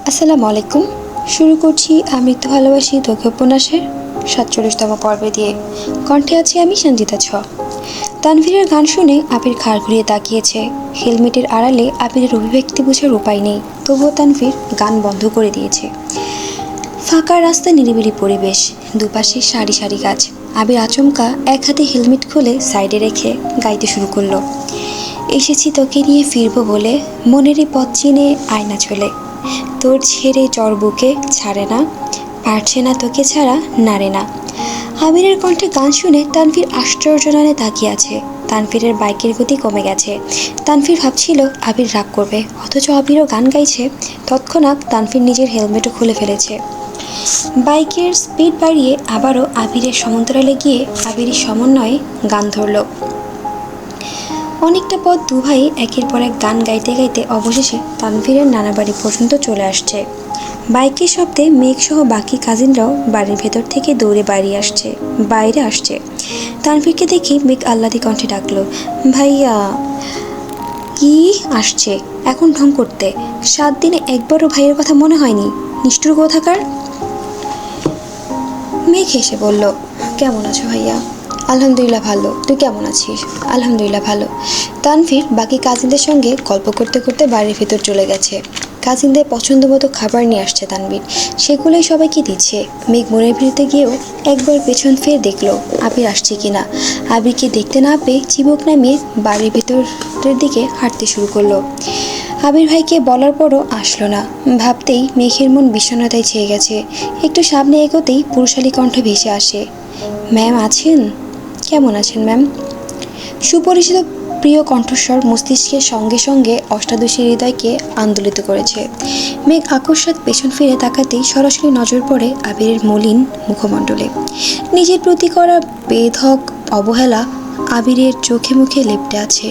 আসসালামু আলাইকুম। শুরু করছি আমৃত্যু ভালোবাসি তোকে উপন্যাসের ৪৭তম পর্বে দিয়ে। কণ্ঠে আছি আমি সঞ্জিতা ছ। তানভীরের গান শুনে আবির ঘাড় ঘুরিয়ে তাকিয়েছে। হেলমেটের আড়ালে আবিরের অভিব্যক্তি বোঝার উপায় নেই, তবুও তানভীর গান বন্ধ করে দিয়েছে। ফাঁকা রাস্তা, নিরিবিলি পরিবেশ, দুপাশে সারি সারি গাছ। আবির আচমকা এক হাতে হেলমেট খুলে সাইডে রেখে গাইতে শুরু করলো। এসেছি তোকে নিয়ে ফিরবো বলে, মনেরই পথ চিনে আয়না চলে। তোর ছেড়ে জ্বর বুকে ছাড়ে না, পারছে না তোকে ছাড়া নারে না। আবিরের কণ্ঠে গান শুনে তানভীর আশ্চর্য নয়নে তাকিয়ে আছে। তানভীরের বাইকের গতি কমে গেছে। তানভীর ভাবছিল আবির রাগ করবে, অথচ আবিরও গান গাইছে। তৎক্ষণাৎ তানভীর নিজের হেলমেটও খুলে ফেলেছে। বাইকের স্পিড বাড়িয়ে আবারও আবিরের সমান্তরালে গিয়ে আবিরের সমন্বয়ে গান ধরল। অনেকটা পথ দু ভাই একের পর এক গান গাইতে গাইতে অবশেষে তানভীরের নানা বাড়ি পর্যন্ত চলে আসছে। বাইকের শব্দে মেঘসহ বাকি কাজিনরাও বাড়ির ভেতর থেকে দৌড়ে বাইরে আসছে। তানভীরকে দেখে মেঘ আহ্লাদী কণ্ঠে ডাকলো, ভাইয়া। কি আসছে এখন ঢং করতে? 7 দিনে একবারও ভাইয়ের কথা মনে হয়নি, নিষ্ঠুর কোথাকার। মেঘ হেসে বলল, কেমন আছো ভাইয়া? আলহামদুলিল্লাহ ভালো, তুই কেমন আছিস? আলহামদুলিল্লাহ ভালো। তানভীর বাকি কাজিনদের সঙ্গে গল্প করতে করতে বাড়ির ভেতর চলে গেছে। কাজিনদের পছন্দ মতো খাবার নিয়ে আসছে তানভীর, সেগুলোই সবাইকে দিচ্ছে। মেঘ মনের ভিড়তে গিয়েও একবার পেছন ফিরে দেখলো আবির আসছে কিনা। আবিরকে দেখতে না পেয়ে চিবুক নামিয়ে বাড়ির ভেতরের দিকে হাঁটতে শুরু করলো। আবির ভাইকে বলার পরও আসলো না। ভাবতেই মেঘের মন বিষণ্ণতায় ছেয়ে গেছে। একটু সামনে এগোতেই পুরুষালী কণ্ঠ ভেসে আসে, ম্যাম আছেন? কেমন আছেন ম্যাম? সুপরিচিত প্রিয় কণ্ঠস্বর মস্তিষ্কের সঙ্গে সঙ্গে অষ্টাদশী হৃদয়কে আন্দোলিত করেছে। মেঘ আকস্মাৎ পেছন ফিরে তাকাতেই সরাসরি নজর পড়ে আবিরের মলিন মুখমণ্ডলে। নিজের প্রতি করা বেধক অবহেলা আবিরের চোখে মুখে লেপ্টে আছে।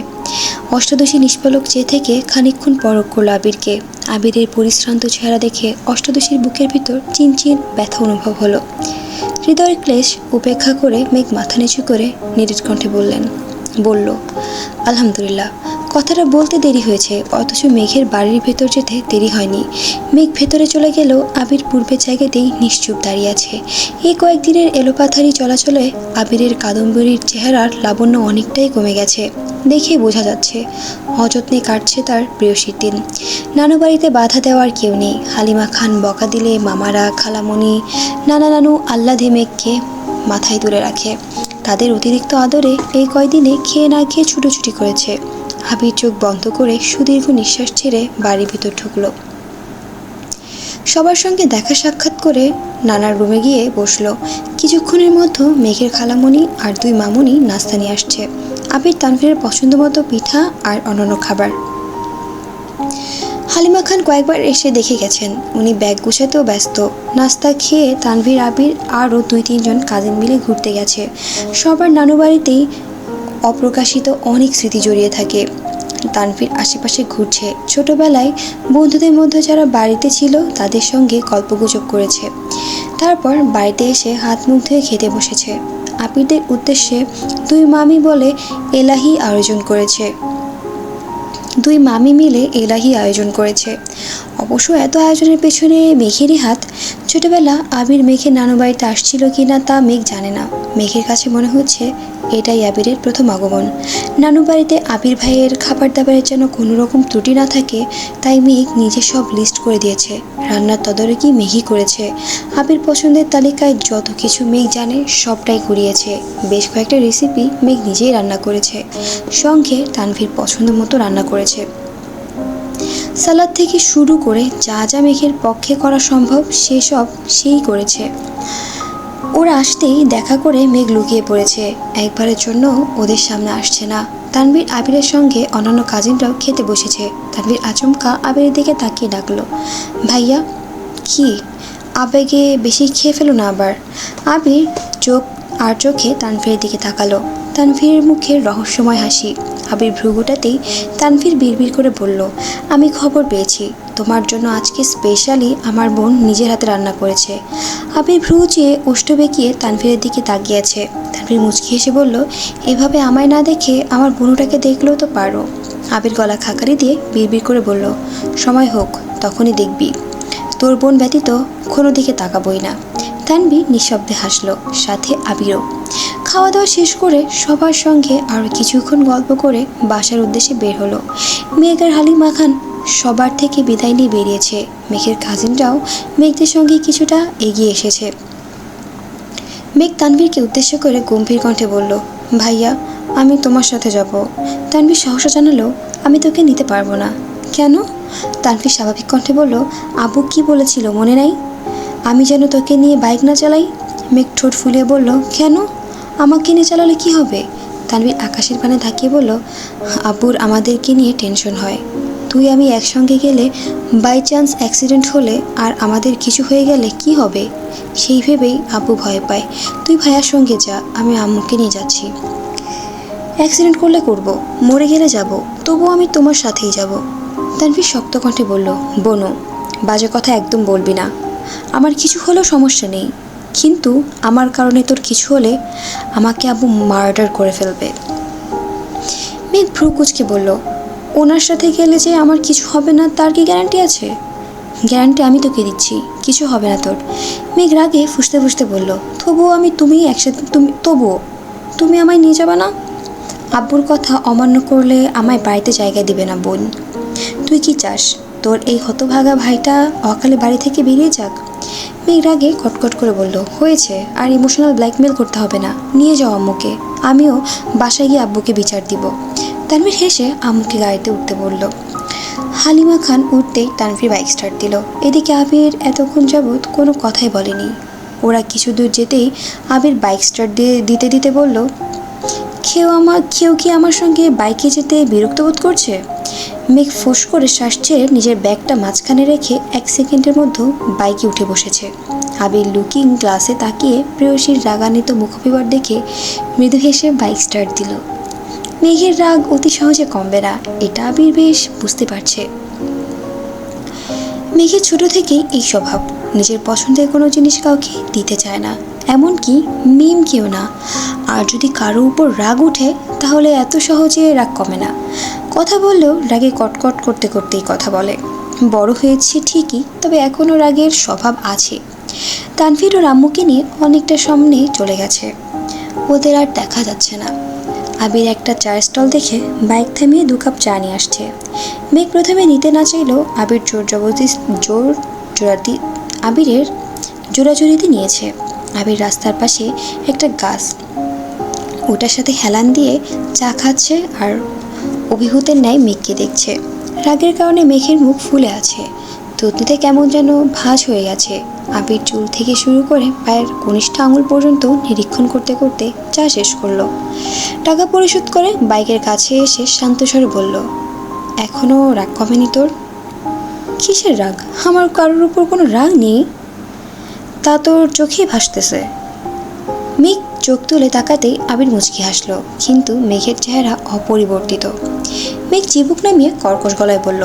অষ্টাদশী নিষ্পলক চেয়ে থেকে খানিকক্ষণ পরখ করল আবিরকে। আবিরের পরিশ্রান্ত চেহারা দেখে অষ্টাদশীর বুকের ভিতর চিনচিন ব্যথা অনুভব হলো। হৃদয়ের ক্লেশ উপেক্ষা করে মেঘ মাথা নিচু করে নিরেট কণ্ঠে বলল, আলহামদুলিল্লাহ। কথাটা বলতে দেরি হয়েছে, অথচ মেঘের বাড়ির ভেতর যেতে দেরি হয়নি। মেঘ ভেতরে চলে গেলেও আবির পূর্বের জায়গাতেই নিশ্চুপ দাঁড়িয়ে আছে। এই কয়েকদিনের এলোপাথারি চলাচলে আবিরের কাদম্বরীর চেহারার লাবণ্য অনেকটাই কমে গেছে। দেখেই বোঝা যাচ্ছে অযত্নে কাটছে তার প্রেয়সীর দিন। নানু বাড়িতে বাধা দেওয়ার কেউ নেই। হালিমা খান বকা দিলে মামারা, খালামণি, নানু আহ্লাদে মেঘকে মাথায় তুলে রাখে। তাদের অতিরিক্ত আদরে এই কয়দিনে খেয়ে না খেয়ে ছুটোছুটি করেছে। আবির চোখ বন্ধ করে সুদীর্ঘ নিঃশ্বাস ছেড়ে বাড়ির ভিতর ঢুকলো। সবার সঙ্গে দেখা সাক্ষাৎ করে নানার রুমে গিয়ে বসলো। কিছুক্ষণের মধ্যে মেঘের খালামণি আর 2 মামুনি নাস্তা নিয়ে আসছে। আবির তানভীরের পছন্দ মতো পিঠা আর অন্যান্য খাবার। হালিমা খান কয়েকবার এসে দেখে গেছেন, উনি ব্যাগ গুছাতেও ব্যস্ত। নাস্তা খেয়ে তানভীর, আবির আরও 2-3 জন কাজিন মিলে ঘুরতে গেছে। সবার নানু বাড়িতেই অপ্রকাশিত অনেক স্মৃতি জড়িয়ে থাকে। তানভীর আশেপাশে ঘুরছে। ছোটবেলায় বন্ধুদের মধ্যে যারা বাড়িতে ছিল তাদের সঙ্গে গল্পগুজব করেছে। তারপর বাড়িতে এসে হাত মুখ ধুয়ে খেতে বসেছে। আবিরদের উদ্দেশ্যে 2 মামি মিলে আয়োজন করেছে। অবশ্য এত আয়োজনের পেছনে মেঘেরই হাত। ছোটবেলা আবির মেঘের নানু বাড়িতে আসছিল কিনা তা মেঘ জানে না। মেঘের কাছে মনে হচ্ছে এটাই আবিরের প্রথম আগমন। নানু বাড়িতে আবির ভাইয়ের খাবার দাবারের যেন কোনো রকম ত্রুটি না থাকে, তাই মেঘ নিজে সব লিস্ট করে দিয়েছে। রান্নার তদারকি মেঘই করেছে। আবির পছন্দের তালিকায় যত কিছু মেঘ জানে সবটাই কুড়িয়েছে। বেশ কয়েকটা রেসিপি মেঘ নিজেই রান্না করেছে। সঙ্গে তানভীর পছন্দ মতো রান্না করেছে। সালাদ থেকে শুরু করে যা যা মেঘের পক্ষে করা সম্ভব সেসব সেই করেছে। ওরা আসতেই দেখা করে মেঘ লুকিয়ে পড়েছে। একবারের জন্য ওদের সামনে আসছে না। তানভীর আবিরের সঙ্গে অন্যান্য কাজিনরাও খেতে বসেছে। তানভীর আচমকা আবিরের দিকে তাকিয়ে ডাকলো, ভাইয়া। কি আবেগে বেশি খেয়ে ফেলো না আবার? আবির চোখে তানভীরের দিকে তাকালো। তানভীরের মুখে রহস্যময় হাসি। আবির ভ্রুগুটাতেই তানভীর বিড়বিড় করে বলল, আমি খবর পেয়েছি তোমার জন্য আজকে স্পেশালি আমার বোন নিজের হাতে রান্না করেছে। আবির ভ্রু চেয়ে ওষ্ঠ বেঁকিয়ে তানভীরের দিকে তাকিয়েছে। তানভীর মুচকি হেসে বলল, এভাবে আমায় না দেখে আমার বোনটাকে দেখলেও তো পারো। আবির গলা খাকারি দিয়ে বিড়বিড় করে বলল, সময় হোক তখনই দেখবি। তোর বোন ব্যতীত কোনো দিকে তাকাবই না। তানভীর নিঃশব্দে হাসলো, সাথে আবিরও। খাওয়া দাওয়া শেষ করে সবার সঙ্গে আরও কিছুক্ষণ গল্প করে বাসার উদ্দেশ্যে বের হলো। মেঘ আর হালিমা খান সবার থেকে বিদায় নিয়ে বেরিয়েছে। মেঘের কাজিনরাও মেঘদের সঙ্গে কিছুটা এগিয়ে এসেছে। মেঘ তানভীরকে উদ্দেশ্য করে গম্ভীর কণ্ঠে বলল, ভাইয়া আমি তোমার সাথে যাব। তানভীর সহসা জানালো, আমি তোকে নিতে পারবো না। কেন? তানভীর স্বাভাবিক কণ্ঠে বলল, আব্বু কি বলেছিল মনে নাই? আমি যেন তোকে নিয়ে বাইক না চালাই। মেঘ ঠোঁট ফুলিয়ে বলল, কেন? আমাকে নিয়ে চালালে কি হবে? তানভীর আকাশের পানে তাকিয়ে বলল, আব্বুর আমাদেরকে নিয়ে টেনশন হয়। তুই আমি একসঙ্গে গেলে বাই চান্স অ্যাক্সিডেন্ট হলে আর আমাদের কিছু হয়ে গেলে কি হবে, সেই ভেবেই আব্বু ভয় পায়। তুই ভাইয়ার সঙ্গে যা, আমি আম্মুকে নিয়ে যাচ্ছি। অ্যাক্সিডেন্ট করলে করব, মরে গেলে যাব, তবুও আমি তোমার সাথেই যাব। তানভীর শক্ত কণ্ঠে বলল, বোনো, বাজে কথা একদম বলবি না। আমার কিছু হলেও সমস্যা নেই, কিন্তু আমার কারণে তোর কিছু হলে আমাকে আব্বু মার্ডার করে ফেলবে। মেঘ ভ্রু কুঁচকে বলল, ওনার সাথে গেলে যে আমার কিছু হবে না তার কি গ্যারান্টি আছে? গ্যারান্টি আমি তোকে দিচ্ছি, কিছু হবে না তোর। মেঘ রাগে ফুঁসতে ফুঁসতে বলল, তবুও তুমি আমায় নিয়ে যাবে না? আব্বুর কথা অমান্য করলে আমায় বাড়িতে জায়গা দিবে না বোন। তুই কি চাস তোর এই হতভাগা ভাইটা অকালে বাড়ি থেকে বেরিয়ে যাক? মেঘ রাগে কটকট করে বলল, হয়েছে, আর ইমোশনাল ব্ল্যাকমেল করতে হবে না, নিয়ে যাও আম্মুকে। আমিও বাসায় গিয়ে আব্বুকে বিচার দিব। তানভীর হেসে আম্মুকে গাড়িতে উঠতে বলল। হালিমা খান উঠতেই তানভীর বাইক স্টার্ট দিল। এদিকে আবির এতক্ষণ যাবৎ কোনো কথাই বলেনি। ওরা কিছু দূর যেতেই আবির বাইক স্টার্ট দিতে দিতে বলল, কেউ কি আমার সঙ্গে বাইকে যেতে বিরক্ত বোধ করছে? মেঘ ফোঁস করে শ্বাস ছেড়ে নিজের ব্যাগটা মাঝখানে রেখে 1 সেকেন্ডের মধ্যে বাইকে উঠে বসেছে। আবির লুকিং গ্লাসে তাকিয়ে প্রেয়সীর রাগান্বিত মুখবিবর দেখে মৃদু হেসে বাইক স্টার্ট দিল। মেঘের রাগ অতি সহজে কমবে না, এটা আবির বেশ বুঝতে পারছে। মেঘের ছোট থেকেই এই স্বভাব, নিজের পছন্দের কোনো জিনিস কাউকে দিতে চায় না, এমনকি কেউ না। আর যদি কারো উপর রাগ উঠে তাহলে এত সহজে রাগ কমে না। কথা বললেও রাগে কটকট করতে করতেই কথা বলে। বড় হয়েছে ঠিকই, তবে এখনও রাগের স্বভাব আছে। তানভীর ও আম্মুকে নিয়ে অনেকটা সামনে চলে গেছে, ওদের আর দেখা যাচ্ছে না। আবির একটা চায়ের স্টল দেখে বাইক থামিয়ে 2 কাপ চা নিয়ে আসছে। মেঘ প্রথমে নিতে না চাইলেও আবির আবিরের জোরাজুরিতে নিয়েছে। আবির রাস্তার পাশে একটা গাছ, ওটার সাথে হেলান দিয়ে চা খাচ্ছে আর অভিভূতের ন্যায় মেঘকে দেখছে। রাগের কারণে মেঘের মুখ ফুলে আছে, থুতনিতে কেমন যেন ভাঁজ হয়ে গেছে। আবির চুল থেকে শুরু করে পায়ের কনিষ্ঠ আঙুল পর্যন্ত নিরীক্ষণ করতে করতে চা শেষ করলো। টাকা পরিশোধ করে বাইকের কাছে এসে শান্তস্বরে বলল, এখনও রাগ কমেনি তোর? কিসের রাগ? আমার কারোর উপর কোনো রাগ নেই, তা তোর চোখেই ভাসতেছে। মেঘ চোখ তুলে তাকাতেই আবির মুচকি হাসলো, কিন্তু মেঘের চেহারা অপরিবর্তিত। মেঘ চিবুক নামিয়ে কর্কশ গলায় বলল,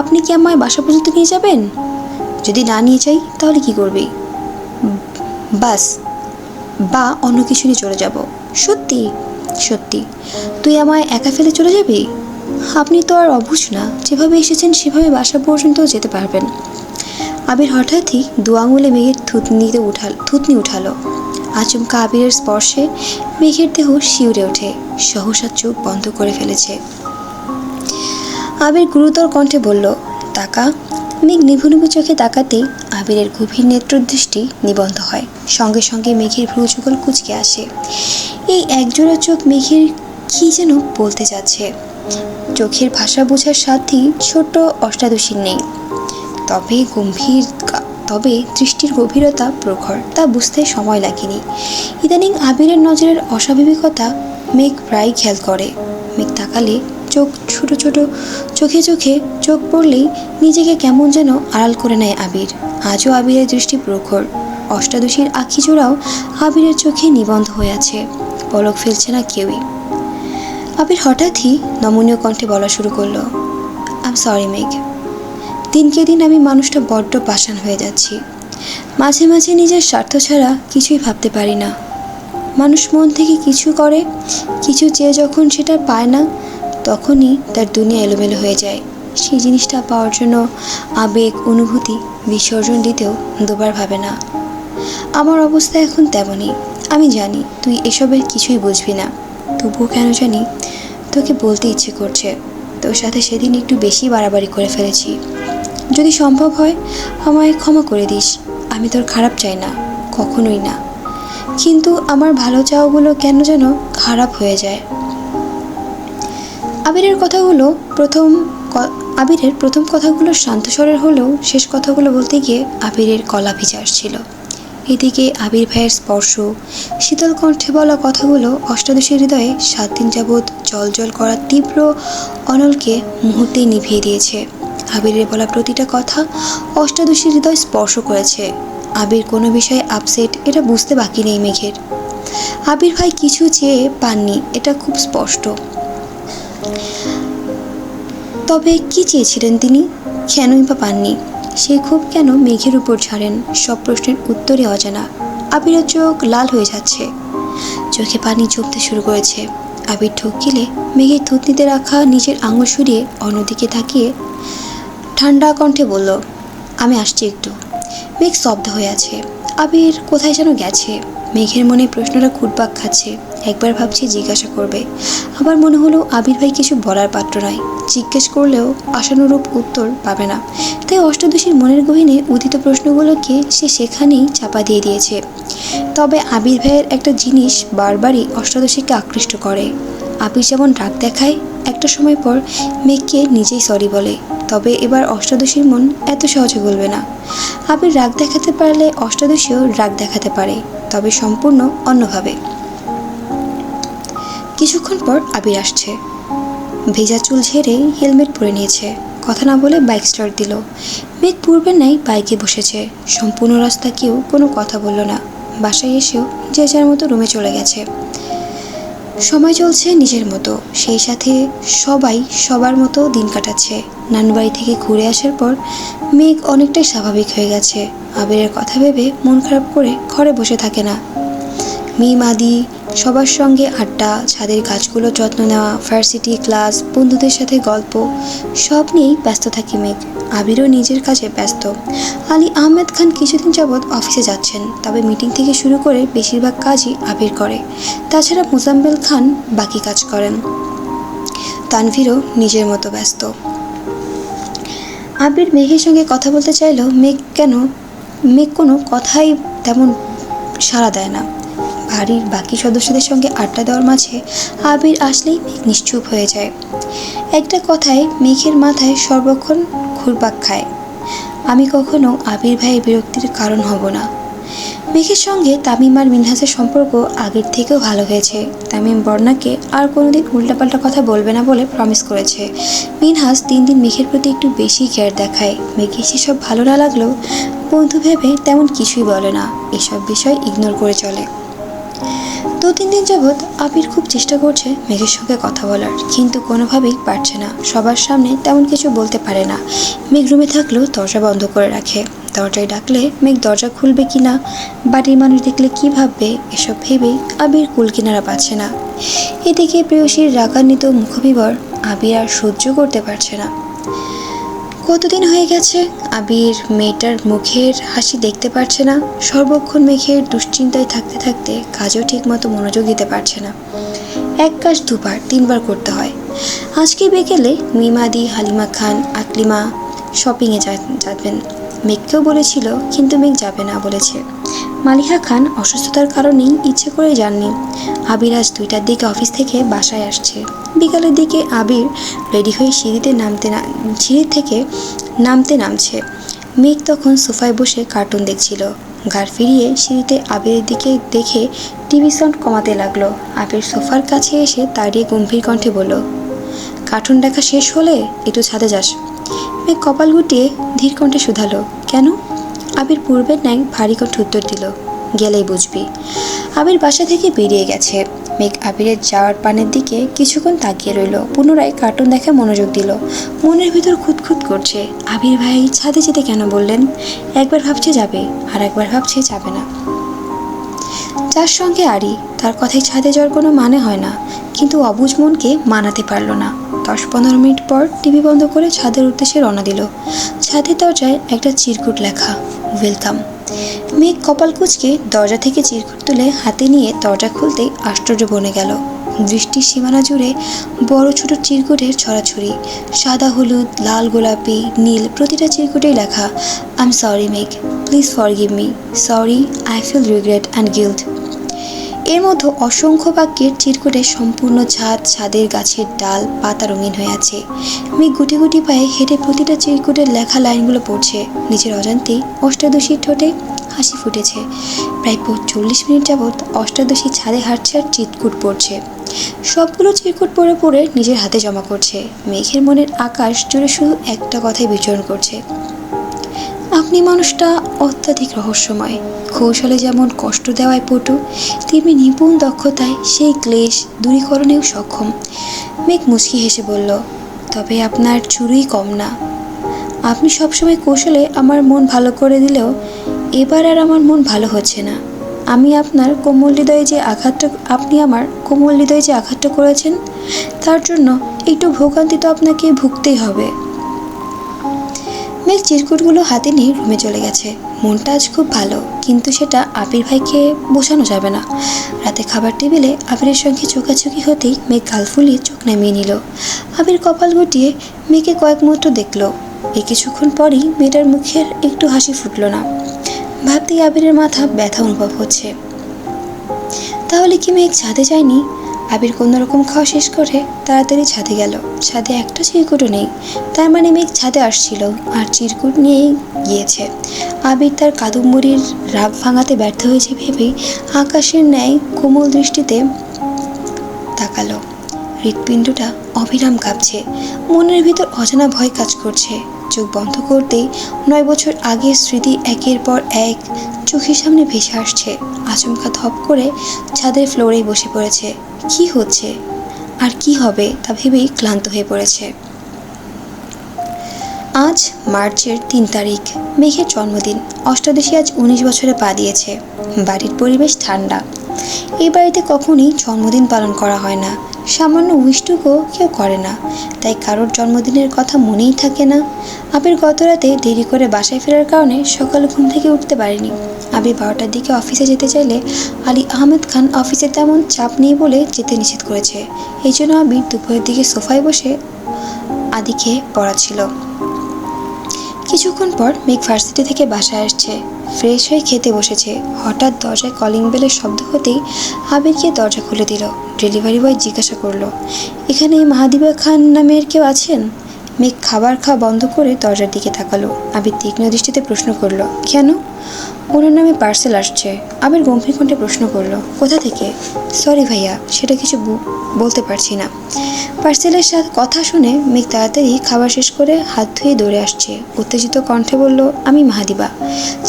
আপনি কি আমায় বাসা পর্যন্ত নিয়ে যাবেন? যদি না নিয়ে যাই তাহলে কি করবি? বাস বা অন্য কিছু নিয়ে চলে যাব। সত্যি সত্যি তুই আমায় একা ফেলে চলে যাবি? আপনি তো আর অবুঝ না, যেভাবে এসেছেন সেভাবে বাসা পর্যন্ত যেতে পারবেন। আবির হঠাৎই 2 আঙুলে মেঘের থুতনি উঠালো। আচমকা আবিরের স্পর্শে মেঘের দেহ শিউরে ওঠে, সহসা চোখ বন্ধ করে ফেলেছে। আবির গুরুতর কণ্ঠে বলল, তাকা। মেঘ নিভু নিভু চোখে তাকাতেই আবিরের গভীর নেত্রদৃষ্টি নিবন্ধ হয়। সঙ্গে সঙ্গে মেঘের ভ্রুযুগল কুঁচকে আসে। এই একজোড়া চোখ মেঘের কি যেন বলতে যাচ্ছে। চোখের ভাষা বোঝার সাথী ছোট অষ্টাদশীর নেই, তবে দৃষ্টির গভীরতা প্রখর, তা বুঝতে সময় লাগেনি। ইদানিং আবিরের নজরের অস্বাভাবিকতা মেঘ প্রায় খেয়াল করে। মেঘ তাকালে ছোট ছোট চোখে চোখ পড়লেই নিজেকে কেমন যেন আড়াল করে নেয় আবির। আজও আবিরের দৃষ্টি প্রখর, অষ্টাদশীর আঁখি জোড়াও আবিরের চোখে নিবন্ধ হয়ে আছে, পলক ফেলছে না কেউই। আবির হঠাৎই নমনীয় কণ্ঠে বলা শুরু করলো, আই এম সরি মেঘ। দিনকে দিন আমি মানুষটা বড্ড পাষাণ হয়ে যাচ্ছি। মাঝে মাঝে নিজের স্বার্থ ছাড়া কিছুই ভাবতে পারি না। মানুষ মন থেকে কিছু করে, কিছু চেয়ে যখন সেটা পায় না, তখনই তার দুনিয়া এলোমেলো হয়ে যায়। সেই জিনিসটা পাওয়ার জন্য আবেগ অনুভূতি বিসর্জন দিতেও দুবার ভাবে না। আমার অবস্থা এখন তেমনই। আমি জানি তুই এসবের কিছুই বুঝবি না, তবুও কেন জানি তোকে বলতে ইচ্ছে করছে। তোর সাথে সেদিন একটু বেশি বাড়াবাড়ি করে ফেলেছি। যদি সম্ভব হয় আমায় ক্ষমা করে দিস। আমি তোর খারাপ চাই না, কখনোই না, কিন্তু আমার ভালো চাওয়াগুলো কেন যেন খারাপ হয়ে যায়। আবিরের কথাগুলো আবিরের প্রথম কথাগুলো শান্ত স্বরের হলেও শেষ কথাগুলো বলতে গিয়ে আবিরের গলা ভিজে আসছিল। এদিকে আবির ভাইয়ের স্পর্শ, শীতল কণ্ঠে বলা কথাগুলো অষ্টাদশীর হৃদয়ে 7 দিন যাবৎ জল করা তীব্র অনলকে মুহূর্তেই নিভিয়ে দিয়েছে। আবিরের বলা প্রতিটা কথা অষ্টাদশীর হৃদয় স্পর্শ করেছে। আবির কোনো বিষয়ে আপসেট এটা বুঝতে বাকি নেই মেঘের। আবির ভাই কিছু চেয়ে পাননি, এটা খুব স্পষ্ট। তবে কি চেয়েছিলেন তিনি, কেনই বা পাননি, সে খুব কেন মেঘের উপর ঝাড়েন? সব প্রশ্নের উত্তরে অজানা। আবিরের চোখ লাল হয়ে যাচ্ছে, চোখে পানি জমতে শুরু করেছে। আবির ঢোক গেলে মেঘের থুতনিতে রাখা নিজের আঙুল সরিয়ে অন্যদিকে তাকিয়ে ঠান্ডা কণ্ঠে বলল, আমি আসছি একটু। মেঘ স্তব্ধ হয়ে আছে। আবির কোথায় যেন গেছে। মেঘের মনে প্রশ্নটা ঘুরপাক খাচ্ছে। একবার ভাবছে জিজ্ঞাসা করবে, আবার মনে হলো আবির ভাই কিছু বলার পাত্র নয়। জিজ্ঞেস করলেও আশানুরূপ উত্তর পাবে না, তাই অষ্টাদশীর মনের গহীনে উদিত প্রশ্নগুলোকে সে সেখানেই চাপা দিয়ে দিয়েছে। তবে আবির ভাইয়ের একটা জিনিস বারবারই অষ্টাদশীকে আকৃষ্ট করে। আবির যেমন রাগ দেখায়, একটা সময় পর মেঘকে নিজেই সরি বলে। তবে এবার অষ্টাদশীর মন এত সহজে গলবে না। আবির রাগ দেখাতে পারলে অষ্টাদশীও রাগ দেখাতে পারে, তবে সম্পূর্ণ অন্যভাবে। কিছুক্ষণ পর আবির আসছে। ভেজা চুল ঝেড়ে হেলমেট পরে নিয়েছে। কথা না বলে বাইক স্টার্ট দিল। মেঘ পূর্বের ন্যায় বাইকে বসেছে। সম্পূর্ণ রাস্তা কেউ কোনো কথা বলল না। বাসায় এসেও যে যার মতো রুমে চলে গেছে। সময় চলছে নিজের মতো, সেই সাথে সবাই সবার মতো দিন কাটাচ্ছে। নানুবাড়ি থেকে ঘুরে আসার পর মেঘ অনেকটাই স্বাভাবিক হয়ে গেছে। আবিরের কথা ভেবে মন খারাপ করে ঘরে বসে থাকে না। মিম আদি সবার সঙ্গে আড্ডা, ছাদের গাছগুলো যত্ন নেওয়া, ভার্সিটি ক্লাস, বন্ধুদের সাথে গল্প, সব নিয়েই ব্যস্ত থাকে মেঘ। আবিরও নিজের কাজে ব্যস্ত। আলী আহমেদ খান কিছুদিন যাবৎ অফিসে যাচ্ছেন, তবে মিটিং থেকে শুরু করে বেশিরভাগ কাজই আবির করে। তাছাড়া মুজাম্মেল খান বাকি কাজ করেন। তানভীরও নিজের মতো ব্যস্ত। আবির মেঘের সঙ্গে কথা বলতে চাইলেও মেঘ কোনো কথাই তেমন সাড়া দেয় না। বাড়ির বাকি সদস্যদের সঙ্গে আড্ডা দেওয়ার মাঝে আবির আসলেই মেঘ নিশ্চুপ হয়ে যায়। একটা কথায় মেঘের মাথায় সর্বক্ষণ ঘুরপাক খায়, আমি কখনো আবির ভাইয়ের বিরক্তির কারণ হব না। মেঘের সঙ্গে তামিম আর মিনহাসের সম্পর্ক আগের থেকেও ভালো হয়েছে। তামিম বর্ণাকে আর কোনোদিন উল্টাপাল্টা কথা বলবে না বলে প্রমিস করেছে। মিনহাস দিন দিন মেঘের প্রতি একটু বেশি কেয়ার দেখায়। মেঘে সেসব ভালো না লাগলেও বন্ধু ভেবে তেমন কিছুই বলে না, এসব বিষয় ইগনোর করে চলে। 2-3 দিন যাবৎ আবির খুব চেষ্টা করছে মেঘের সঙ্গে কথা বলার, কিন্তু কোনোভাবেই পারছে না। সবার সামনে তেমন কিছু বলতে পারে না। মেঘ রুমে থাকলেও দরজা বন্ধ করে রাখে। দরজায় ডাকলে মেঘ দরজা খুলবে কিনা, বাড়ির মানুষ দেখলে কি ভাববে, এসব ভেবেই আবির কুল কিনারা পাচ্ছে না। এদিকে প্রেয়সীর রাগান্বিত মুখবিবর আবির আর সহ্য করতে পারছে না। কতদিন হয়ে গেছে আবির মেয়েটার মুখের হাসি দেখতে পারছে না। সর্বক্ষণ মেঘের দুশ্চিন্তায় থাকতে থাকতে কাজেও ঠিকমতো মনোযোগ দিতে পারছে না। এক কাজ 2-3 বার করতে হয়। আজকে বিকেলে মিমাদি, হালিমা খান, আকলিমা শপিংয়ে যাবেন। মেঘকেও বলেছিল, কিন্তু মেঘ যাবে না বলেছে। মালিহা খান অসুস্থতার কারণেই ইচ্ছে করে যাননি। আবির আজ 2টার দিকে অফিস থেকে বাসায় আসছে। বিকালের দিকে আবির রেডি হয়ে সিঁড়ি থেকে নামছে। মেঘ তখন সোফায় বসে কার্টুন দেখছিল। ঘাড় ফিরিয়ে সিঁড়িতে আবিরের দিকে দেখে টিভি সাউন্ড কমাতে লাগলো। আবির সোফার কাছে এসে দাঁড়িয়ে গম্ভীর কণ্ঠে বলল, কার্টুন দেখা শেষ হলে একটু ছাদে যাস। মেঘ কপাল গুটিয়ে ধীর কণ্ঠে শুধালো, কেন? আবির পূর্বের ন্যায় ভারী কণ্ঠে উত্তর দিল, গেলেই বুঝবি। আবির বাসা থেকে বেরিয়ে গেছে। মেঘ আবিরের যাওয়ার পানের দিকে কিছুক্ষণ তাকিয়ে রইল। পুনরায় কার্টুন দেখে মনোযোগ দিল। মনের ভিতর খুঁতখুত করছে, আবির ভাই ছাদে যেতে কেন বললেন? একবার ভাবছে যাবে, আর একবার ভাবছে যাবে না। যার সঙ্গে আরি, তার কথায় ছাদে যাওয়ার কোনো মানে হয় না, কিন্তু অবুঝ মনকে মানাতে পারল না। 10-15 মিনিট পর টিভি বন্ধ করে ছাদের উদ্দেশ্যে রওনা দিল। ছাদের দরজায় একটা চিরকুট লেখা, ওয়েলকাম। মেঘ কপাল কুঁচকে দরজা থেকে চিরকুট তুলে হাতে নিয়ে দরজা খুলতেই আশ্চর্য বনে গেল। দৃষ্টির সীমানা জুড়ে বড় ছোট চিরকুটের ছড়াছড়ি, সাদা, হলুদ, লাল, গোলাপি, নীল, প্রতিটা চিরকুটেই লেখা, I am sorry Megh, please forgive me, sorry, I feel regret and guilt. এর মধ্যে অসংখ্য বাক্যের চিরকুটে সম্পূর্ণ ছাদ, ছাদের গাছের ডাল, পাতা রঙিন হয়ে আছে। মেঘ গুটি গুটি পায়ে হেঁটে প্রতিটা চিরকুটের লেখা লাইনগুলো পড়ছে। নিজের অজান্তেই অষ্টাদশীর ঠোঁটে হাসি ফুটেছে। প্রায় 40 মিনিট যাবৎ অষ্টাদশী ছাদে হাঁটছে আর চিরকুট পড়ছে। সবগুলো চিরকুট পড়ে পড়ে নিজের হাতে জমা করছে। মেঘের মনের আকাশ জুড়ে শুধু একটা কথাই বিচরণ করছে, আপনি মানুষটা অত্যাধিক রহস্যময়। কৌশলে যেমন কষ্ট দেওয়ায় পটু, তেমনি নিপুণ দক্ষতায় সেই ক্লেশ দূরীকরণেও সক্ষম। মেঘ মুচকি হেসে বলল, তবে আপনার চুরুই কম না। আপনি সবসময় কৌশলে আমার মন ভালো করে দিলেও এবার আর আমার মন ভালো হচ্ছে না। আমি আপনার কোমল হৃদয়ে যে আঘাতটা করেছেন, তার জন্য একটু ভোগান্তি তো আপনাকে ভুগতেই হবে। মেঘ চিরকুটগুলো হাতে নিয়ে রুমে চলে গেছে। মনটা আজ খুব ভালো, কিন্তু সেটা আবির ভাইকে বোঝানো যাবে না। রাতে খাবার টেবিলে আবিরের সঙ্গে চোখাচোখি হতেই মেঘ গাল ফুলিয়ে চোখ নামিয়ে নিল। আবির কপাল গুটিয়ে মেয়েকে কয়েক মুহূর্ত দেখল। এই কিছুক্ষণ পরই মেয়েটার মুখের একটু হাসি ফুটল না। ভাবতেই আবিরের মাথা ব্যথা অনুভব হচ্ছে। তাহলে কি মেঘ ছাদে যায়নি? আবির কোনোরকম খাওয়া শেষ করে তাড়াতাড়ি ছাদে গেল। ছাদে একটা চিরকুটও নেই, তার মানে মেঘ ছাদে আসছিল আর চিরকুট নিয়েই গিয়েছে। আবির তার কাদম্বরীর রাগ ভাঙাতে ব্যর্থ হয়েছে ভেবেই আকাশের ন্যায় কোমল দৃষ্টিতে তাকালো। হৃৎপিণ্ডটা অবিরাম কাঁপছে, মনের ভিতর অজানা ভয় কাজ করছে। চোখ বন্ধ করতেই 9 বছর আগের স্মৃতি একের পর এক চোখের সামনে ভেসে আসছে। আচমকা ধপ করে ছাদের ফ্লোরেই বসে পড়েছে। কি হচ্ছে আর কি হবে তা ভেবেই ক্লান্ত হয়ে পড়েছে। আজ মার্চের 3 তারিখ, মেঘের জন্মদিন। অষ্টাদশী আজ 19 বছরে পা দিয়েছে। বাড়ির পরিবেশ ঠান্ডা। এই বাড়িতে কখনই জন্মদিন পালন করা হয় না। সামান্য উইশটুকু কেউ করে না, তাই কারোর জন্মদিনের কথা মনেই থাকে না। আবির গত রাতে দেরি করে বাসায় ফেরার কারণে সকালে ঘুম থেকে উঠতে পারেনি। আবির 12টার দিকে অফিসে যেতে চাইলে আলী আহমেদ খান অফিসে তেমন চাপ নেই বলে যেতে নিষেধ করেছে। এই জন্য আবির দুপুরের দিকে সোফায় বসে আদিকে পড়াচ্ছিল। কিছুক্ষণ পর মেঘ ভার্সিটি থেকে বাসায় আসছে, ফ্রেশ হয়ে খেতে বসেছে। হঠাৎ দরজায় কলিং বেলের শব্দ হতেই আবির গিয়ে দরজা খুলে দিল। ডেলিভারি বয় জিজ্ঞাসা করলো, এখানে মাহাদিবা খান নামের কেউ আছেন? মেঘ খাবার খাওয়া বন্ধ করে দরজার দিকে তাকালো। আবির তীক্ষ্ণ দৃষ্টিতে প্রশ্ন করলো, কেন? ওনার নামে পার্সেল আসছে। আবির গম্ভীর কণ্ঠে প্রশ্ন করলো, কোথা থেকে? সরি ভাইয়া, সেটা কিছু বলতে পারছি না। পার্সেলের সাথে কথা শুনে মেঘ তাড়াতাড়ি খাবার শেষ করে হাত ধুয়ে দৌড়ে আসছে। উত্তেজিত কণ্ঠে বলল, আমি মাহাদিবা।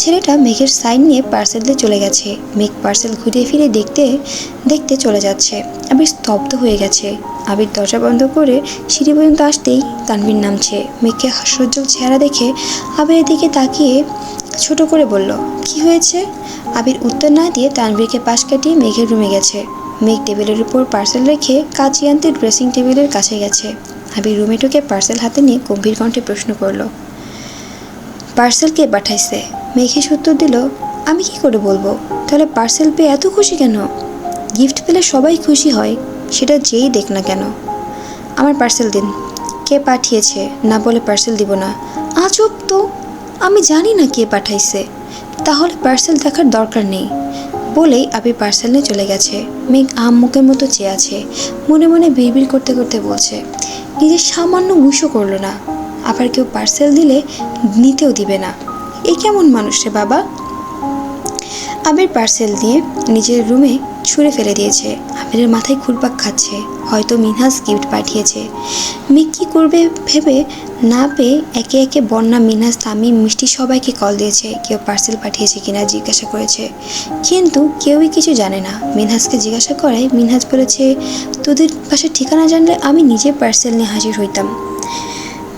ছেলেটা মেঘের সাইন নিয়ে পার্সেল দিয়ে চলে গেছে। মেঘ পার্সেল ঘুরিয়ে ফিরে দেখতে দেখতে চলে যাচ্ছে। আবির স্তব্ধ হয়ে গেছে। আবির দরজা বন্ধ করে সিঁড়ি পর্যন্ত আসতেই তানভীর নামছে। মেঘকে হাস্যোজ্জ্বল চেহারা দেখে আবিরের দিকে তাকিয়ে ছোট করে বলল, কি হয়েছে? আবির উত্তর না দিয়ে তানভীরকে পাশ কাটিয়ে মেঘের রুমে গেছে। মেঘ টেবিলের উপর পার্সেল রেখে কাচি আনতে ড্রেসিং টেবিলের কাছে গেছে। আবির রুমে ঢুকে পার্সেল হাতে নিয়ে গম্ভীর কণ্ঠে প্রশ্ন করলো, পার্সেল কে পাঠাইছে? মেঘেশ উত্তর দিল, আমি কি করে বলবো? তাহলে পার্সেল পেয়ে এত খুশি কেন? গিফট পেলে সবাই খুশি হয়, সেটা যেই দেখ না কেন। আমার পার্সেল দিন। কে পাঠিয়েছে না বলে পার্সেল দিব না। আজব তো, আমি জানি না কে পাঠাইছে, তাহলে পার্সেল দেখার দরকার নেই বলেই আবির পার্সেল নিয়ে চলে গেছে। মেঘ আহাম্মকের মতো চেয়ে আছে, মনে মনে বিড়বিড় করতে করতে বলছে, নিজের সামান্য উইশও করলো না, আবার কেউ পার্সেল দিলে নিতেও দিবে না। এ কেমন মানুষ রে বাবা? আবির পার্সেল দিয়ে নিজের রুমে ছুঁড়ে ফেলে দিয়েছে। আবিরের মাথায় ঘুরপাক খাচ্ছে, হয়তো মিনহাজ গিফট পাঠিয়েছে। মেঘ কী করবে ভেবে না পেয়ে একে একে বন্যা, মিনহাজ, তামিম, মিষ্টি সবাইকে কল দিয়েছে। কেউ পার্সেল পাঠিয়েছে কিনা জিজ্ঞাসা করেছে, কিন্তু কেউই কিছু জানে না। মিনহাজকে জিজ্ঞাসা করায় মিনহাজ বলেছে, তোদের বাসার ঠিকানা জানলে আমি নিজে পার্সেল নিয়ে হাজির হইতাম।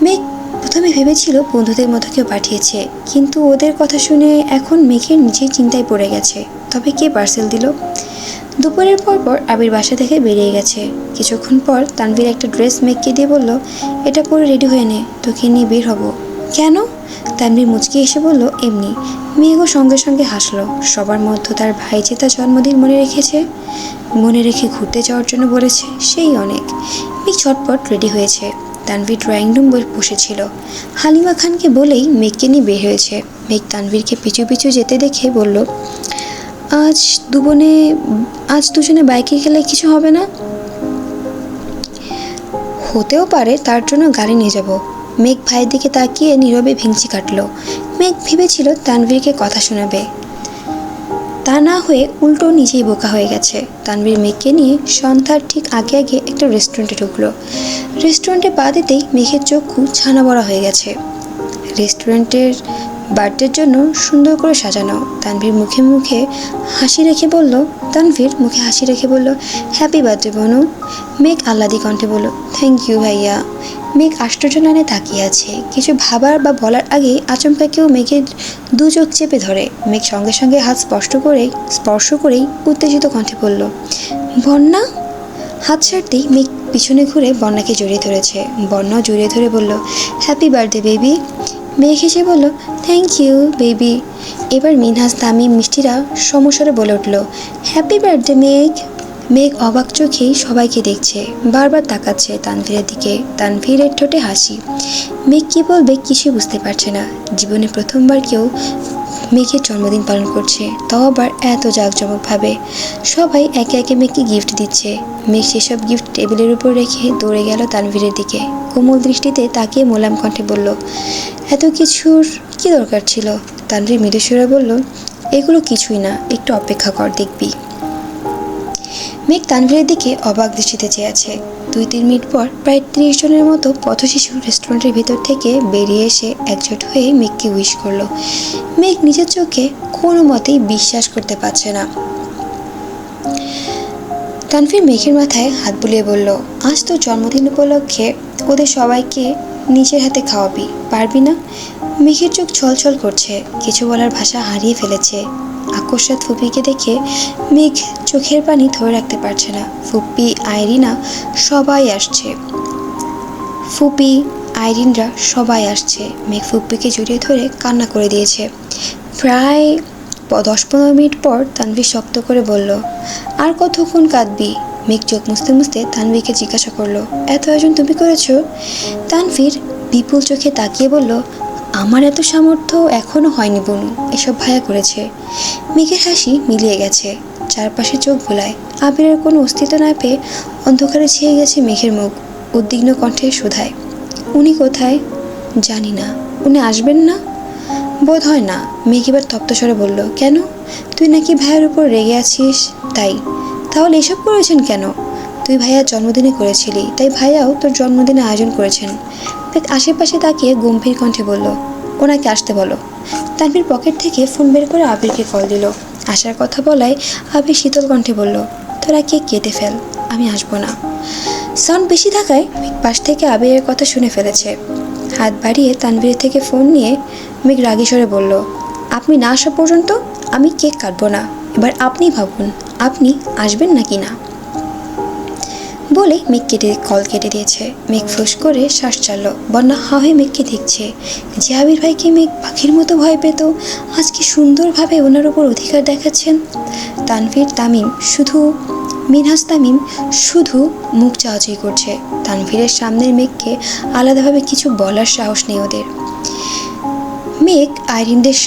মেঘ প্রথমে ভেবেছিল বন্ধুদের মতো কেউ পাঠিয়েছে, কিন্তু ওদের কথা শুনে এখন মেঘের নিজেই চিন্তায় পড়ে গেছে। তবে কে পার্সেল দিল? দুপুরের পর আবির বাসা থেকে বেরিয়ে গেছে। কিছুক্ষণ পর তানভীর একটা ড্রেস মেঘকে দিয়ে বলল, এটা পরে রেডি হয়ে নে, তোকে নিয়ে বের হব। কেন? তানভীর মুচকি এসে বলল, এমনি। মেঘও সঙ্গে সঙ্গে হাসলো। সবার মধ্যে তার ভাই যে তার জন্মদিন মনে রেখে ঘুরতে যাওয়ার জন্য বলেছে, সেই অনেক। মেঘ ছটপট রেডি হয়েছে। তানভীর ড্রয়িং রুম বসেছিল। হালিমা খানকে বলেই মেঘকে নিয়ে বের হয়েছে। মেঘ তানভীরকে পিছু পিছু যেতে দেখে বলল, আজ দুজনে বাইকে গেলে কিছু হবে না? হতেও পারে, তার জন্য গাড়ি নিয়ে যাব। মেঘ ভাইয়ের দিকে তাকিয়ে নীরবে ভেঙচি কাটলো। মেঘ ভেবেছিল তানভীরকে কথা শোনাবে, তা না হয়ে উল্টো নিজেই বোকা হয়ে গেছে। তানভীর মেঘকে নিয়ে সন্ধ্যার ঠিক আগে আগে একটা রেস্টুরেন্টে ঢুকলো। রেস্টুরেন্টে পা দিতেই মেঘের চক্ষু ছানা বড়া হয়ে গেছে। রেস্টুরেন্টের বার্থডের জন্য সুন্দর করে সাজানো। তানভীর মুখে হাসি রেখে বলল, হ্যাপি বার্থডে বনু। মেঘ আহ্লাদি কণ্ঠে বলল, থ্যাংক ইউ ভাইয়া। মেঘ আশ্চর্য নানে তাকিয়ে আছে। কিছু ভাবার বা বলার আগেই আচমকা কেউ মেঘের দু চোখ চেপে ধরে। মেঘ সঙ্গে সঙ্গে হাত স্পর্শ করেই উত্তেজিত কণ্ঠে বলল, বন্যা। হাত ছাড়তেই মেঘ পিছনে ঘুরে বন্যাকে জড়িয়ে ধরেছে। বন্যাও জড়িয়ে ধরে বলল, হ্যাপি বার্থডে বেবি। মেঘ হেসে বলল, থ্যাংক ইউ বেবি। এবার মিনহাস, তামিম, মিষ্টিরা সমস্বরে বলে উঠল, হ্যাপি বার্থডে মেঘ। মেঘ অবাক চোখেই সবাইকে দেখছে, বারবার তাকাচ্ছে তানভীরের দিকে। তানভীরের ঠোঁটে হাসি। মেঘ কী বলবে কিছুই বুঝতে পারছে না। জীবনে প্রথমবার কেউ মেঘের জন্মদিন পালন করছে, তাও আবার এত জাঁকজমকভাবে। সবাই একে একে মেঘকে গিফট দিচ্ছে। মেঘ সেসব গিফট টেবিলের উপর রেখে দৌড়ে গেল তানভীরের দিকে। কোমল দৃষ্টিতে তাকিয়ে মোলাম কণ্ঠে বলল, এত কিছুর কি দরকার ছিল? তানভীর মৃদুস্বরে বলল, এগুলো কিছুই না, একটু অপেক্ষা কর, দেখবি। মেঘ তানভীরের দিকে অবাক দৃষ্টিতে চেয়ে আছে। 2-3 মিনিট পর প্রায় 30 জনের মতো পথশিশু রেস্টুরেন্টের ভিতর থেকে বেরিয়ে এসে একজোট হয়ে মেঘকে উইশ করলো। মেঘ নিজের চোখে কোনো মতেই বিশ্বাস করতে পারছে না। তানভীর মেঘের মাথায় হাত বুলিয়ে বলল, আজ তোর জন্মদিন উপলক্ষে ওদের সবাইকে নিজের হাতে খাওয়াবি, পারবি না? মেঘের চোখ ছলছল করছে, কিছু বলার ভাষা হারিয়ে ফেলেছে। আকস্মাৎ ফুপিকে দেখে মেঘ চোখের পানি ধরে রাখতে পারছে না। ফুপি, আইরিনা সবাই আসছে। আইরিনরা সবাই আসছে। মেঘ ফুপ্পিকে জড়িয়ে ধরে কান্না করে দিয়েছে। প্রায় 10-15 মিনিট পর তানভীর শক্ত করে বলল, আর কতক্ষণ কাঁদবি? মেঘ চোখ মুছতে মুছতে তানভীরকে জিজ্ঞাসা করলো, এত আয়োজন তুমি করেছো? তানভীর বিপুল চোখে তাকিয়ে বলল, আমার এত সামর্থ্য এখনো হয়নি বনু, এসব ভাইয়া করেছে। মেঘের হাসি মিলিয়ে গেছে, চারপাশে চোখ ভোলায়। আবিরের কোনো অস্তিত্ব না পেয়ে অন্ধকারে ছেয়ে গেছে মেঘের মুখ। উদ্বিগ্ন কণ্ঠে শুধায়, উনি কোথায়? জানি না। উনি আসবেন না? বোধ হয় না। মেঘ এবার তপ্তস্বরে বলল, কেন? তুই নাকি ভাইয়ের উপর রেগে আছিস তাই? তাহলে এসব করেছেন কেন? তুই ভাইয়ার জন্মদিনে করেছিলি, তাই ভাইয়াও তোর জন্মদিনে আয়োজন করেছেন। মেঘ আশেপাশে তাকিয়ে গম্ভীর কণ্ঠে বলল, ওনাকে আসতে বলো। তানভীর পকেট থেকে ফোন বের করে আবিরকে কল দিল। আসার কথা বলায় আবির শীতল কণ্ঠে বলল, তোরা কে কেটে ফেল, আমি আসবো না। সাউন্ড বেশি থাকায় মেঘ পাশ থেকে আবিরের কথা শুনে ফেলেছে। হাত বাড়িয়ে তানভীরের থেকে ফোন নিয়ে মেঘ রাগী স্বরে বলল, আপনি না আসা পর্যন্ত আমি কেক কাটবো না। এবার আপনি ভাবুন, আপনি আসবেন নাকি না। বলে মেঘ কল কেটে দিয়েছে। মেঘ ফুস করে শ্বাস ছাড়ল। বন্যা হা হয়ে মেঘকে দেখছে। যে আবির ভাইকে মেঘ পাখির মতো ভয় পেত, আজকে সুন্দরভাবে ওনার উপর অধিকার দেখাচ্ছেন। মিনহাস তামিম শুধু মুখ চাওয়াচাই করছে। তানভীরের সামনের মেঘকে আলাদাভাবে কিছু বলার সাহস নেই ওদের। মেঘ আইরিনদের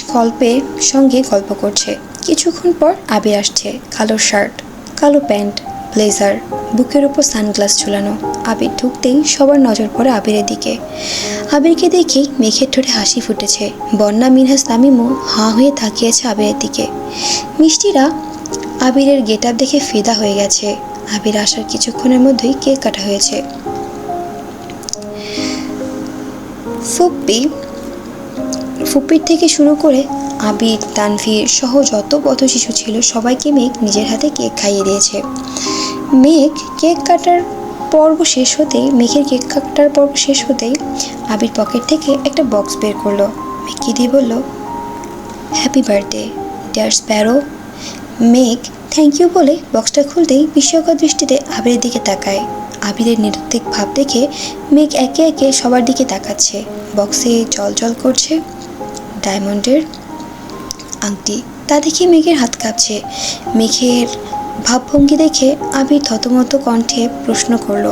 সঙ্গে গল্প করছে। কিছুক্ষণ পর আবির আসছে। কালো শার্ট, কালো প্যান্ট, ব্লেজার, বুকের উপর সানগ্লাস ঝুলানো। আবির ঢুকতেই সবার নজর পড়ে আবিরের দিকে। আবিরকে দেখেই মেঘের ঠোঁটে হাসি ফুটেছে। বন্যা, মিনহাস, তামিমও হাঁ হয়ে তাকিয়েছে আবিরের দিকে। মিষ্টিরা আবিরের গেটআপ দেখে ফিদা হয়ে গেছে। আবির আসার কিছুক্ষণের মধ্যেই কেক কাটা হয়েছে। ফুপ্পির থেকে শুরু করে আবির, তানভীর সহ যত পথশিশু ছিল সবাইকে মেঘ নিজের হাতে কেক খাইয়ে দিয়েছে। মেঘের কেক কাটার পর্ব শেষ হতেই আবির পকেট থেকে একটা বক্স বের করলো। মেঘকে দিয়ে বলল, হ্যাপি বার্থডে ডিয়ার স্প্যারো। মেঘ থ্যাংক ইউ বলে বক্সটা খুলতেই বিস্ময়কর দৃষ্টিতে আবিরের দিকে তাকায়। আবিরের নিরুদ্বেগ ভাব দেখে মেঘ একে একে সবার দিকে তাকাচ্ছে। বক্সে জল করছে ডায়মন্ডের আংটি। তা দেখে মেঘের হাত কাঁপছে। মেঘের ভাবভঙ্গি দেখে আবির থতমত কণ্ঠে প্রশ্ন করলো,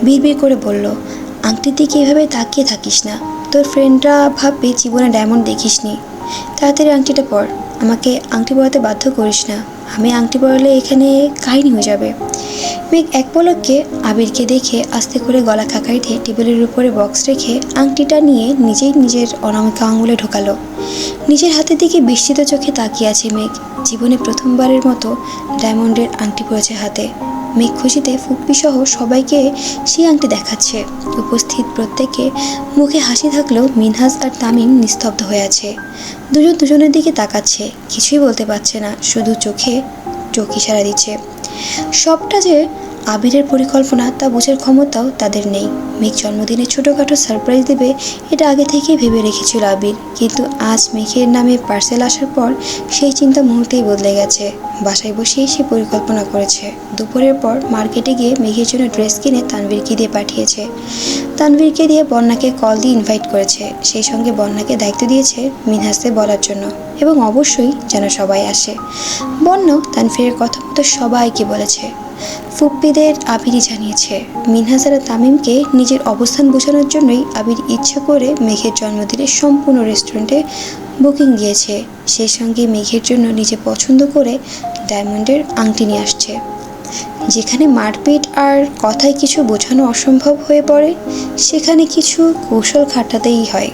বিড়বিড় করে বলল, আংটির দিকে এভাবে তাকিয়ে থাকিস না। তোর ফ্রেন্ডরা ভাববে জীবনে ডায়মন্ড দেখিসনি। তাড়াতাড়ি আংটিটা পর। আমাকে আংটি পরাতে বাধ্য করিস না। আমি আংটি পরালে এখানে কাহিনী হয়ে যাবে। মেঘ এক পলকে আবিরকে দেখে আস্তে করে গলা কাকাইতে টেবিলের উপরে বক্স রেখে আংটিটা নিয়ে নিজেই নিজের অনামিকা আঙুলে ঢোকালো। নিজের হাতের দিকে বিস্মিত চোখে তাকিয়ে আছে মেঘ। জীবনে প্রথমবারের মতো ডায়মন্ডের আংটি পরেছে হাতে। মেঘ খুশিতে ফুপ্পি সহ সবাইকে সেই আংটি দেখাচ্ছে। উপস্থিত প্রত্যেকে মুখে হাসি থাকলেও মিনহাজ আর তামিম নিস্তব্ধ হয়ে আছে। দুজন দুজনের দিকে তাকাচ্ছে, কিছুই বলতে পারছে না, শুধু চোখে চোখ ইশারা দিচ্ছে। সবটা যে আবিরের পরিকল্পনা তা বোঝার ক্ষমতাও তাদের নেই। মেঘ জন্মদিনে ছোটোখাটো সারপ্রাইজ দেবে এটা আগে থেকেই ভেবে রেখেছিল আবির, কিন্তু আজ মেঘের নামে পার্সেল আসার পর সেই চিন্তা মুহূর্তেই বদলে গেছে। বাসায় বসেই সে পরিকল্পনা করেছে। দুপুরের পর মার্কেটে গিয়ে মেঘের জন্য ড্রেস কিনে তানভীরকে দিয়ে পাঠিয়েছে। তানভীরকে দিয়ে বন্যাকে কল দিয়ে ইনভাইট করেছে। সেই সঙ্গে বন্যাকে দায়িত্ব দিয়েছে মিনহাজকে বলার জন্য, এবং অবশ্যই যেন সবাই আসে। বন্যাও তানভীরের কথা মতো সবাইকে বলেছে। ফুপ্পিদের আবিরই জানিয়েছে। মিনহাজ আর তামিমকে নিজের অবস্থান বোঝানোর জন্যই আবির ইচ্ছে করে মেঘের জন্মদিনের সম্পূর্ণ রেস্টুরেন্টে বুকিং দিয়েছে। সেই সঙ্গে মেঘের জন্য নিজে পছন্দ করে ডায়মন্ডের আংটি নিয়ে আসছে। যেখানে মারপিট আর কথায় কিছু বোঝানো অসম্ভব হয়ে পড়ে, সেখানে কিছু কৌশল খাটাতেই হয়।